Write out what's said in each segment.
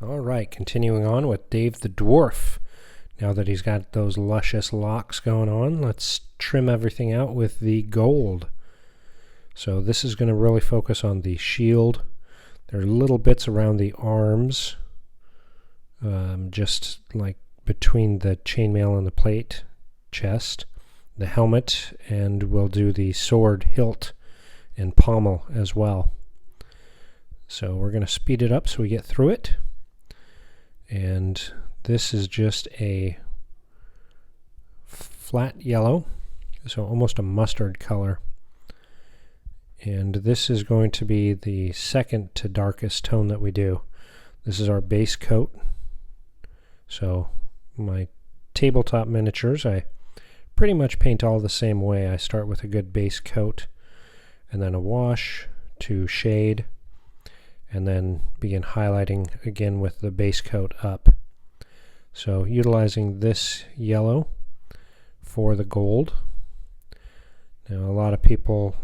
All right, continuing on with Dave the Dwarf. Now that he's got those luscious locks going on, let's trim everything out with the gold. So this is going to really focus on the shield. There are little bits around the arms, just like between the chainmail and the plate chest, the helmet, and we'll do the sword hilt and pommel as well. So we're going to speed it up so we get through it. And this is just a flat yellow, so almost a mustard color. And this is going to be the second to darkest tone that we do. This is our base coat. So my tabletop miniatures, I pretty much paint all the same way. I start with a good base coat, and then a wash to shade, and then begin highlighting again with the base coat up. So utilizing this yellow for the gold. Now a lot of people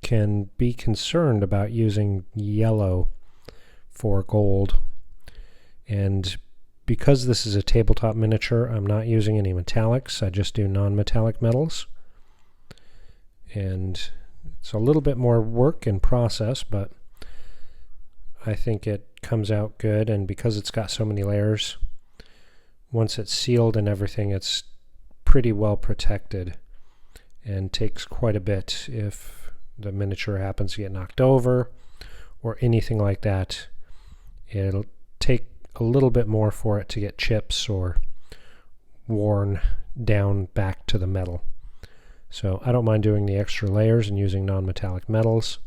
can be concerned about using yellow for gold, and because this is a tabletop miniature, I'm not using any metallics. I just do non-metallic metals, and it's a little bit more work and process, but I think it comes out good. And because it's got so many layers, once it's sealed and everything, it's pretty well protected and takes quite a bit if the miniature happens to get knocked over or anything like that. It'll take a little bit more for it to get chips or worn down back to the metal. So I don't mind doing the extra layers and using non-metallic metals.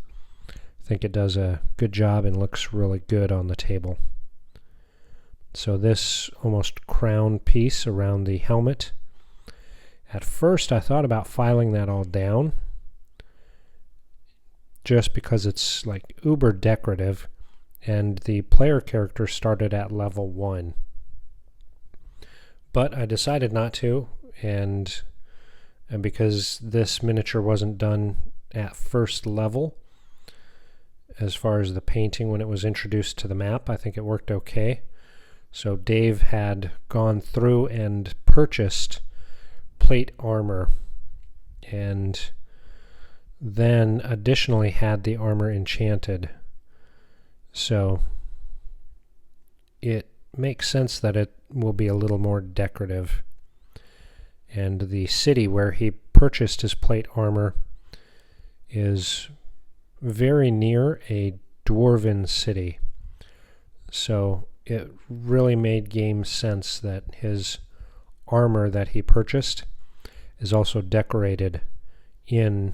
I think it does a good job and looks really good on the table. So this almost crown piece around the helmet. At first I thought about filing that all down, just because it's like uber decorative, and the player character started at level 1. But I decided not to, and because this miniature wasn't done at first level, as far as the painting when it was introduced to the map, I think it worked okay. So Dave had gone through and purchased plate armor, and then additionally had the armor enchanted. So it makes sense that it will be a little more decorative. And the city where he purchased his plate armor is very near a dwarven city. So it really made game sense that his armor that he purchased is also decorated in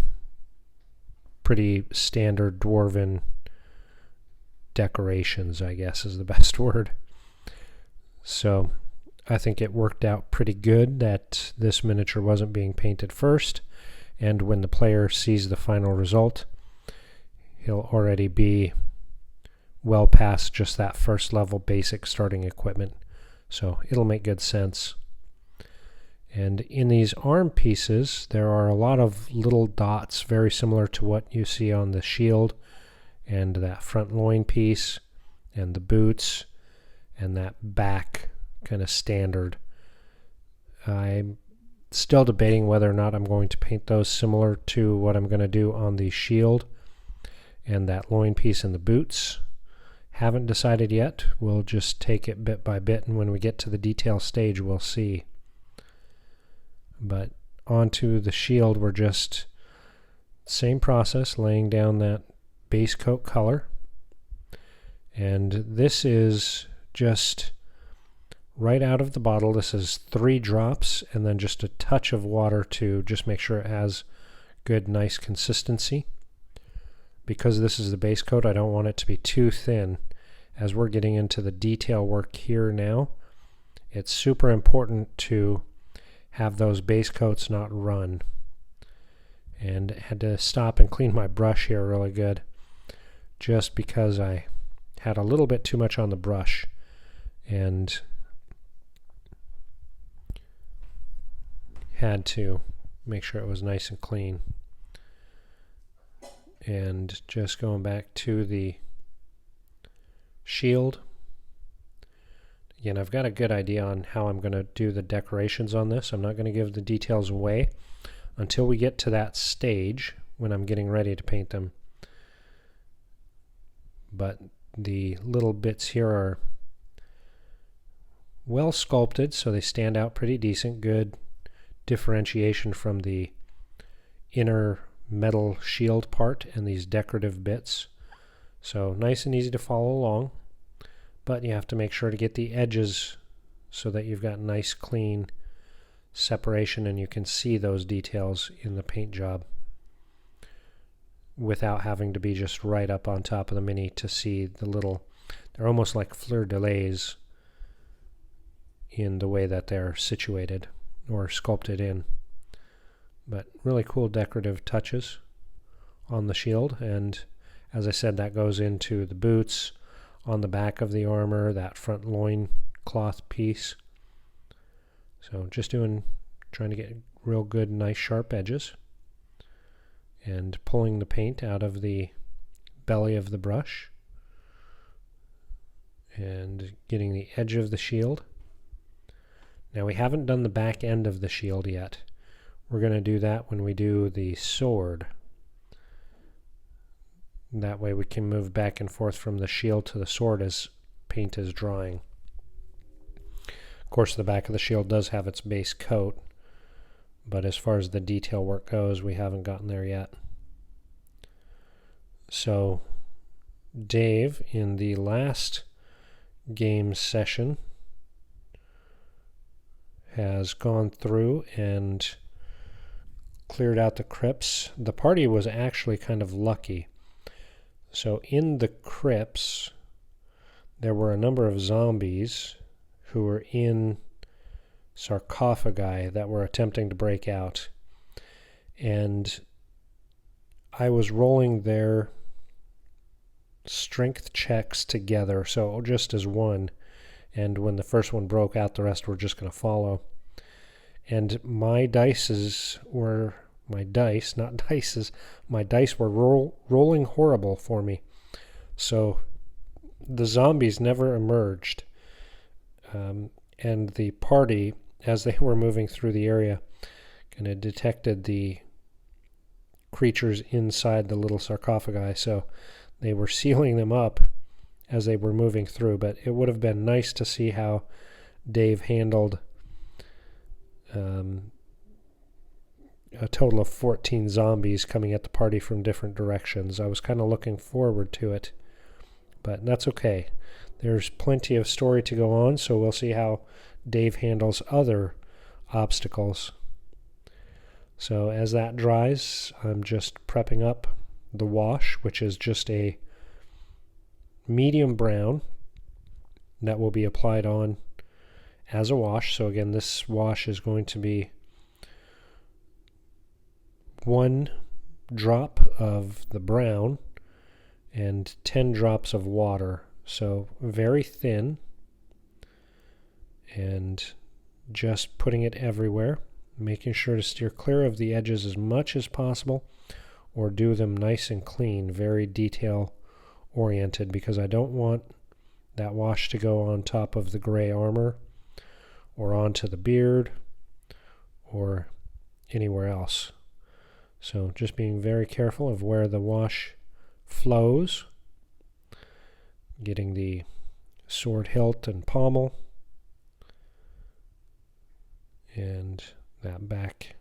pretty standard dwarven decorations, I guess is the best word. So I think it worked out pretty good that this miniature wasn't being painted first, and when the player sees the final result, he'll already be well past just that first level basic starting equipment. So it'll make good sense. And in these arm pieces, there are a lot of little dots, very similar to what you see on the shield, and that front loin piece, and the boots, and that back kind of standard. I'm still debating whether or not I'm going to paint those similar to what I'm going to do on the shield and that loin piece and the boots. Haven't decided yet. We'll just take it bit by bit, and when we get to the detail stage we'll see. But onto the shield, we're just same process, laying down that base coat color, and this is just right out of the bottle. This is 3 drops and then just a touch of water to just make sure it has good, nice consistency. Because this is the base coat, I don't want it to be too thin. As we're getting into the detail work here now, it's super important to have those base coats not run. And had to stop and clean my brush here really good, just because I had a little bit too much on the brush, and had to make sure it was nice and clean. And just going back to the shield. Again, I've got a good idea on how I'm going to do the decorations on this. I'm not going to give the details away until we get to that stage when I'm getting ready to paint them. But the little bits here are well sculpted, so they stand out pretty decent. Good differentiation from the inner metal shield part and these decorative bits. So nice and easy to follow along, but you have to make sure to get the edges so that you've got nice clean separation and you can see those details in the paint job without having to be just right up on top of the mini to see the little, they're almost like fleur-de-lis in the way that they're situated or sculpted in. But really cool decorative touches on the shield, and as I said, that goes into the boots, on the back of the armor, that front loin cloth piece. So just trying to get real good, nice sharp edges, and pulling the paint out of the belly of the brush, and getting the edge of the shield. Now we haven't done the back end of the shield yet. We're going to do that when we do the sword. That way we can move back and forth from the shield to the sword as paint is drying. Of course, the back of the shield does have its base coat, but as far as the detail work goes, we haven't gotten there yet. So Dave, in the last game session, has gone through and cleared out the crypts. The party was actually kind of lucky. So in the crypts, there were a number of zombies who were in sarcophagi that were attempting to break out. And I was rolling their strength checks together, so just as one. And when the first one broke out, the rest were just going to follow. And my dice were rolling horrible for me. So the zombies never emerged. And the party, as they were moving through the area, kind of detected the creatures inside the little sarcophagi. So they were sealing them up as they were moving through. But it would have been nice to see how Dave handled a total of 14 zombies coming at the party from different directions. I was kind of looking forward to it, but that's okay. There's plenty of story to go on, so we'll see how Dave handles other obstacles. So as that dries, I'm just prepping up the wash, which is just a medium brown that will be applied on as a wash. So again, this wash is going to be 1 drop of the brown and 10 drops of water. So very thin, and just putting it everywhere, making sure to steer clear of the edges as much as possible, or do them nice and clean, very detail oriented, because I don't want that wash to go on top of the gray armor or onto the beard or anywhere else. So just being very careful of where the wash flows, getting the sword hilt and pommel and that back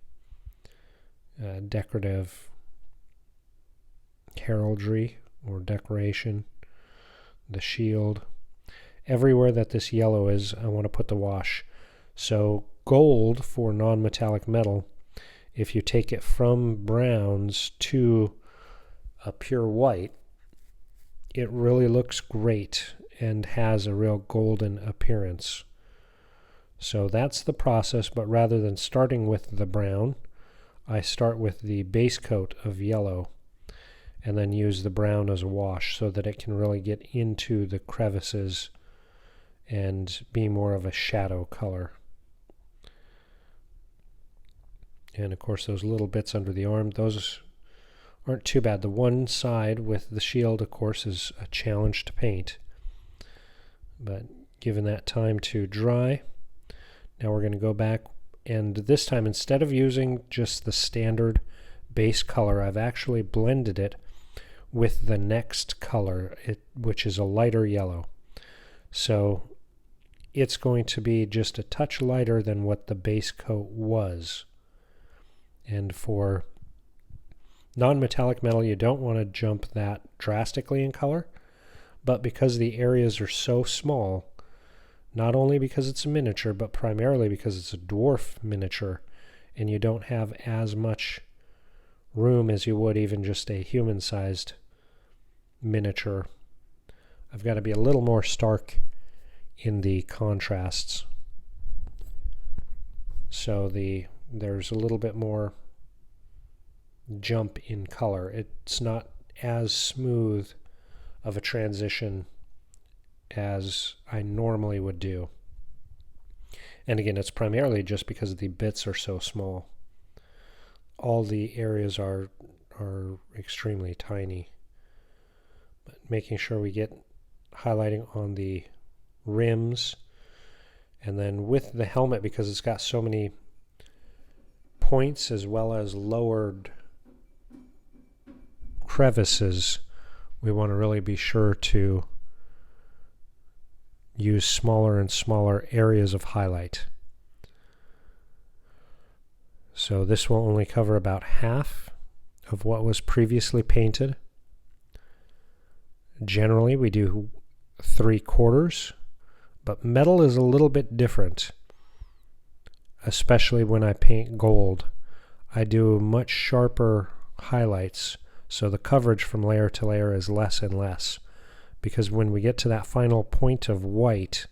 decorative heraldry or decoration, the shield. Everywhere that this yellow is, I want to put the wash. So gold for non-metallic metal, if you take it from browns to a pure white, it really looks great and has a real golden appearance. So that's the process, but rather than starting with the brown, I start with the base coat of yellow and then use the brown as a wash so that it can really get into the crevices and be more of a shadow color. And of course those little bits under the arm, those aren't too bad. The one side with the shield, of course, is a challenge to paint. But given that time to dry, now we're going to go back, and this time instead of using just the standard base color, I've actually blended it with the next color, which is a lighter yellow. So it's going to be just a touch lighter than what the base coat was. And for non-metallic metal, you don't want to jump that drastically in color, but because the areas are so small, not only because it's a miniature, but primarily because it's a dwarf miniature, and you don't have as much room as you would even just a human-sized miniature, I've got to be a little more stark in the contrasts. So there's a little bit more jump in color. It's not as smooth of a transition as I normally would do. And again, it's primarily just because the bits are so small. All the areas are extremely tiny. But making sure we get highlighting on the rims, and then with the helmet, because it's got so many points as well as lowered crevices, we want to really be sure to use smaller and smaller areas of highlight. So this will only cover about half of what was previously painted. Generally we do 3/4, but metal is a little bit different, especially when I paint gold. I do much sharper highlights, so the coverage from layer to layer is less and less, because when we get to that final point of white,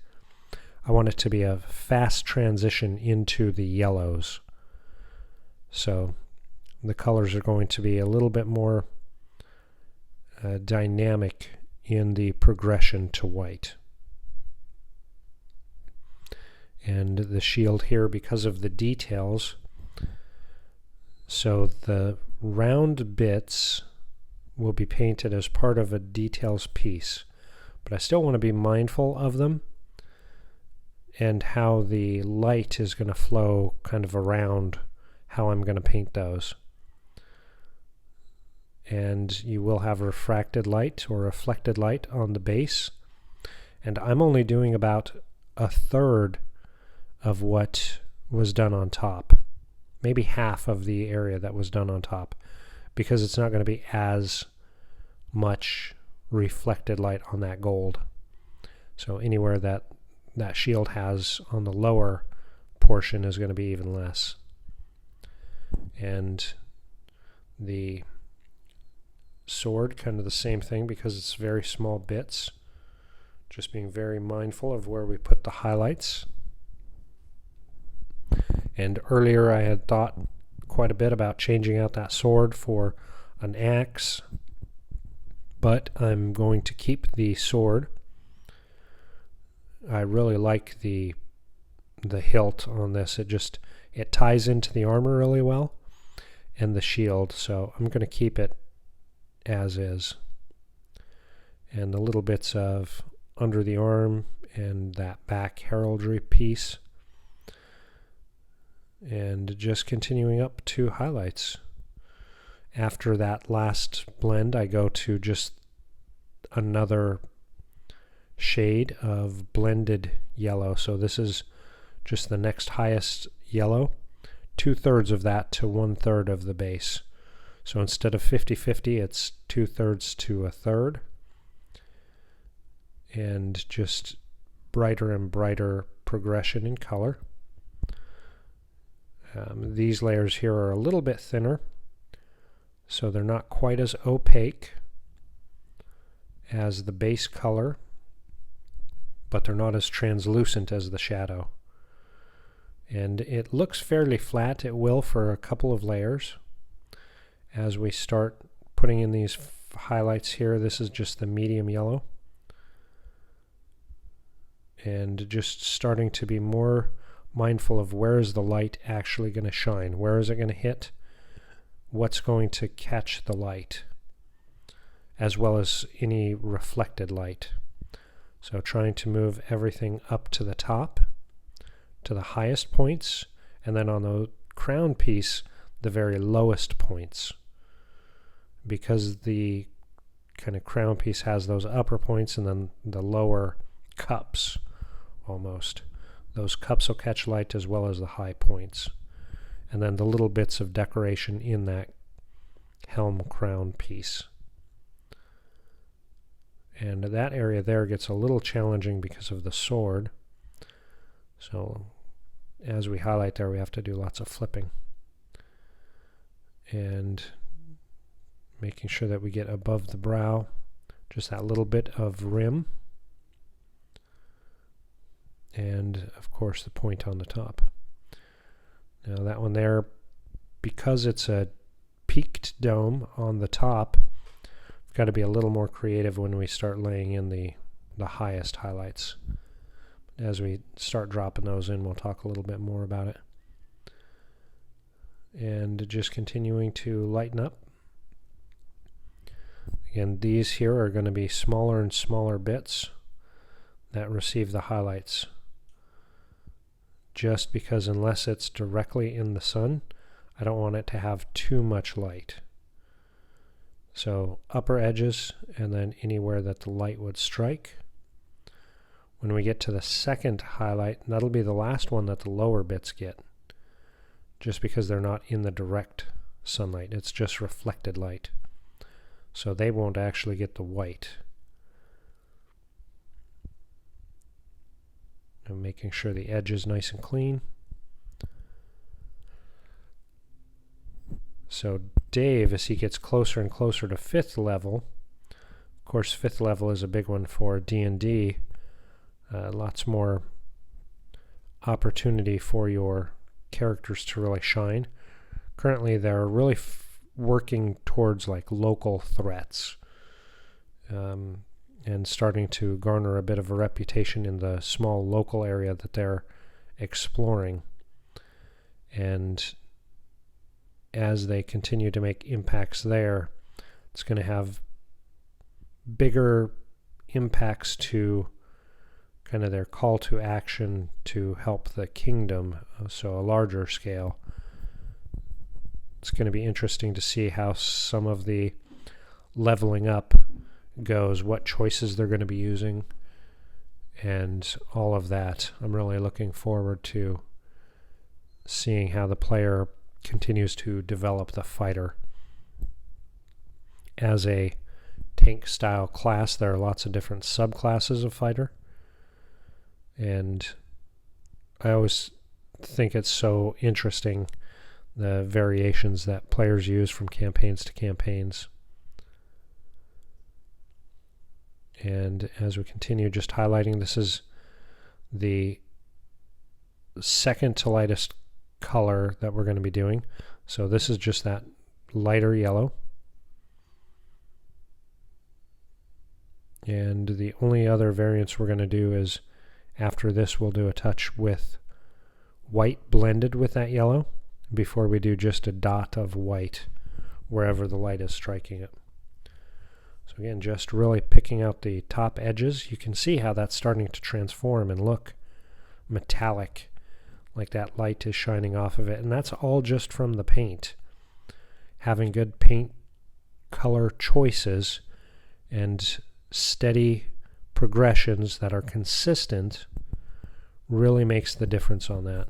I want it to be a fast transition into the yellows. So the colors are going to be a little bit more dynamic in the progression to white. And the shield here, because of the details, so the round bits will be painted as part of a details piece, but I still want to be mindful of them and how the light is going to flow kind of around how I'm going to paint those. And you will have refracted light or reflected light on the base, and I'm only doing about 1/3 of what was done on top, maybe half of the area that was done on top, because it's not going to be as much reflected light on that gold. So anywhere that shield has on the lower portion is going to be even less. And the sword, kind of the same thing, because it's very small bits. Just being very mindful of where we put the highlights. And earlier I had thought quite a bit about changing out that sword for an axe, but I'm going to keep the sword. I really like the hilt on this. It ties into the armor really well, and the shield, so I'm going to keep it as is. And the little bits of under the arm and that back heraldry piece, and just continuing up to highlights. After that last blend, I go to just another shade of blended yellow. So this is just the next highest yellow, 2/3 of that to 1/3 of the base. So instead of 50-50, it's 2/3 to 1/3. And just brighter and brighter progression in color. These layers here are a little bit thinner, so they're not quite as opaque as the base color, but they're not as translucent as the shadow. And it looks fairly flat. It will for a couple of layers. As we start putting in these highlights here, this is just the medium yellow. And just starting to be more mindful of where is the light actually going to shine, where is it going to hit, what's going to catch the light, as well as any reflected light. So trying to move everything up to the top, to the highest points, and then on the crown piece, the very lowest points. Because the kind of crown piece has those upper points and then the lower cups almost. Those cups will catch light as well as the high points. And then the little bits of decoration in that helm crown piece. And that area there gets a little challenging because of the sword. So as we highlight there, we have to do lots of flipping. And making sure that we get above the brow, just that little bit of rim. And of course the point on the top. Now that one there, because it's a peaked dome on the top, we've got to be a little more creative when we start laying in the highest highlights. As we start dropping those in, we'll talk a little bit more about it. And just continuing to lighten up. Again, these here are going to be smaller and smaller bits that receive the highlights. Just because unless it's directly in the sun, I don't want it to have too much light. So upper edges and then anywhere that the light would strike. When we get to the second highlight, that'll be the last one that the lower bits get. Just because they're not in the direct sunlight, it's just reflected light. So they won't actually get the white. And making sure the edge is nice and clean. So Dave, as he gets closer and closer to 5th level, of course 5th level is a big one for D&D, lots more opportunity for your characters to really shine. Currently they're really working towards like local threats and starting to garner a bit of a reputation in the small local area that they're exploring. And as they continue to make impacts there, it's going to have bigger impacts to kind of their call to action to help the kingdom, so a larger scale. It's going to be interesting to see how some of the leveling up goes, what choices they're going to be using, and all of that. I'm really looking forward to seeing how the player continues to develop the fighter. As a tank style class, there are lots of different subclasses of fighter, and I always think it's so interesting the variations that players use from campaigns to campaigns. And as we continue just highlighting, this is the second to lightest color that we're going to be doing. So this is just that lighter yellow. And the only other variants we're going to do is after this we'll do a touch with white blended with that yellow before we do just a dot of white wherever the light is striking it. So again, just really picking out the top edges. You can see how that's starting to transform and look metallic, like that light is shining off of it. And that's all just from the paint. Having good paint color choices and steady progressions that are consistent really makes the difference on that.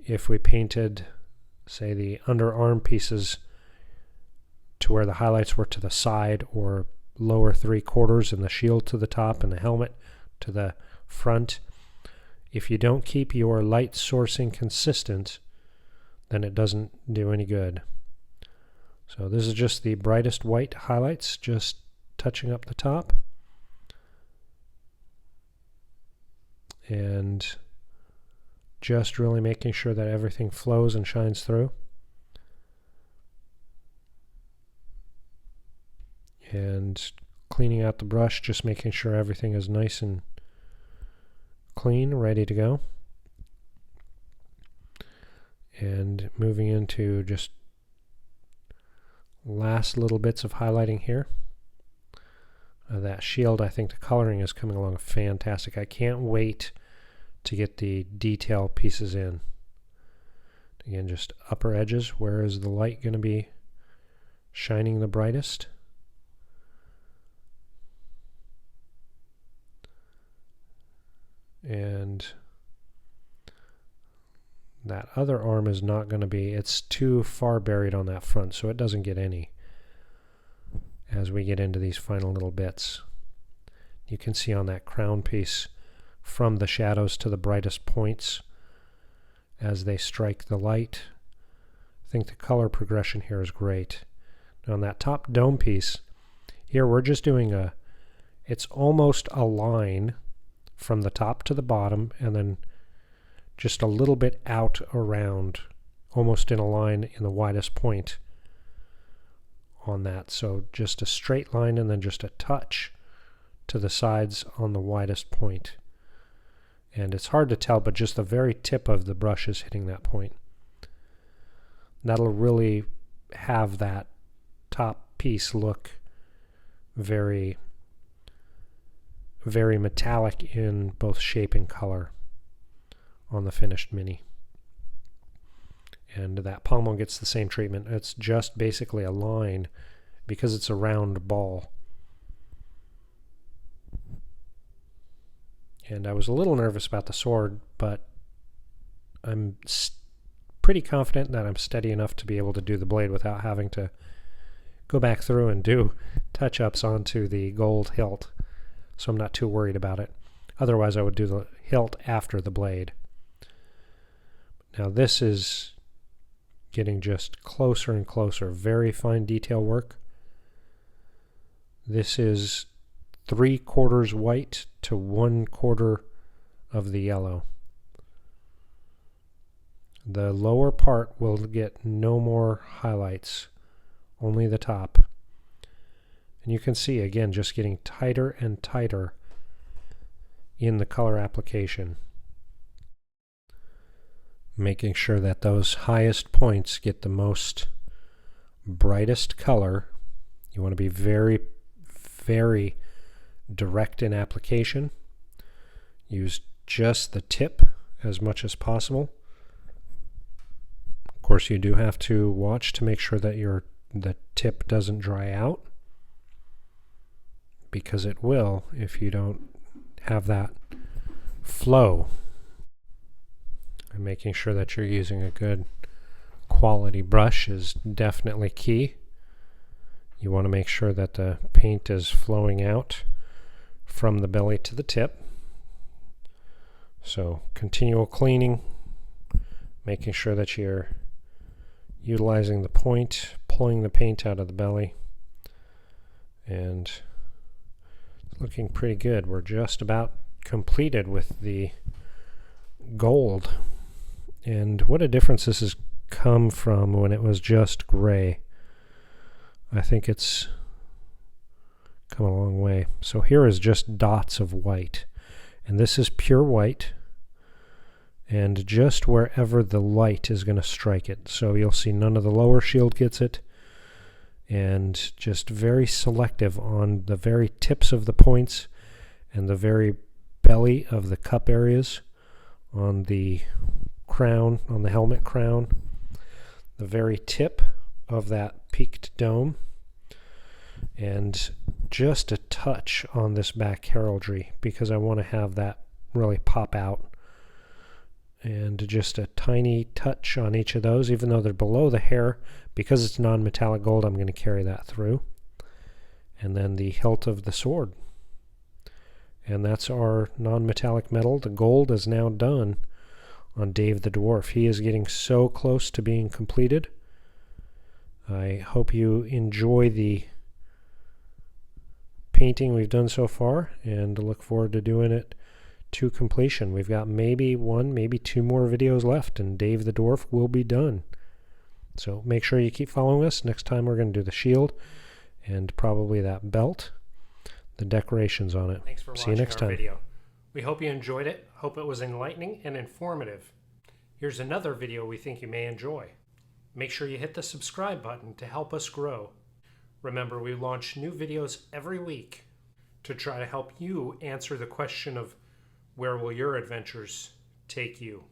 If we painted, say, the underarm pieces to where the highlights were to the side or lower 3/4 and the shield to the top and the helmet to the front, if you don't keep your light sourcing consistent, then it doesn't do any good. So this is just the brightest white highlights, just touching up the top. And just really making sure that everything flows and shines through. And cleaning out the brush, just making sure everything is nice and clean, ready to go. And moving into just last little bits of highlighting here. that shield. I think the coloring is coming along fantastic. I can't wait to get the detail pieces in. Again, just upper edges. Where is the light going to be shining the brightest? And that other arm is not going to be, it's too far buried on that front, so it doesn't get any as we get into these final little bits. You can see on that crown piece from the shadows to the brightest points as they strike the light. I think the color progression here is great. Now on that top dome piece, here we're just doing it's almost a line from the top to the bottom, and then just a little bit out around, almost in a line in the widest point on that. So just a straight line and then just a touch to the sides on the widest point. And it's hard to tell, but just the very tip of the brush is hitting that point. That'll really have that top piece look very, very metallic in both shape and color on the finished mini. And that pommel gets the same treatment. It's just basically a line because it's a round ball. And I was a little nervous about the sword, but I'm pretty confident that I'm steady enough to be able to do the blade without having to go back through and do touch-ups onto the gold hilt. So I'm not too worried about it. Otherwise I would do the hilt after the blade. Now this is getting just closer and closer. Very fine detail work. This is 3/4 white to 1/4 of the yellow. The lower part will get no more highlights, only the top. And you can see again just getting tighter and tighter in the color application. Making sure that those highest points get the most brightest color. You want to be very, very direct in application. Use just the tip as much as possible. Of course, you do have to watch to make sure that the tip doesn't dry out, because it will if you don't have that flow. And making sure that you're using a good quality brush is definitely key. You want to make sure that the paint is flowing out from the belly to the tip. So continual cleaning, making sure that you're utilizing the point, pulling the paint out of the belly, and it's looking pretty good. We're just about completed with the gold. And what a difference this has come from when it was just gray. I think it's come a long way. So here is just dots of white, and this is pure white, and just wherever the light is going to strike it. So you'll see none of the lower shield gets it, and just very selective on the very tips of the points and the very belly of the cup areas on the crown, on the helmet crown, the very tip of that peaked dome, and just a touch on this back heraldry because I want to have that really pop out, and just a tiny touch on each of those, even though they're below the hair. Because it's non-metallic gold, I'm going to carry that through. And then the hilt of the sword, and that's our non-metallic metal. The gold is now done on Dave the Dwarf. He is getting so close to being completed. I hope you enjoy the painting we've done so far, and look forward to doing it to completion. We've got maybe one, maybe two more videos left, and Dave the Dwarf will be done. So make sure you keep following us. Next time we're going to do the shield and probably that belt, the decorations on it. Thanks for watching our video. We hope you enjoyed it. Hope it was enlightening and informative. Here's another video we think you may enjoy. Make sure you hit the subscribe button to help us grow. Remember, we launch new videos every week. to try to help you answer the question of where will your adventures take you.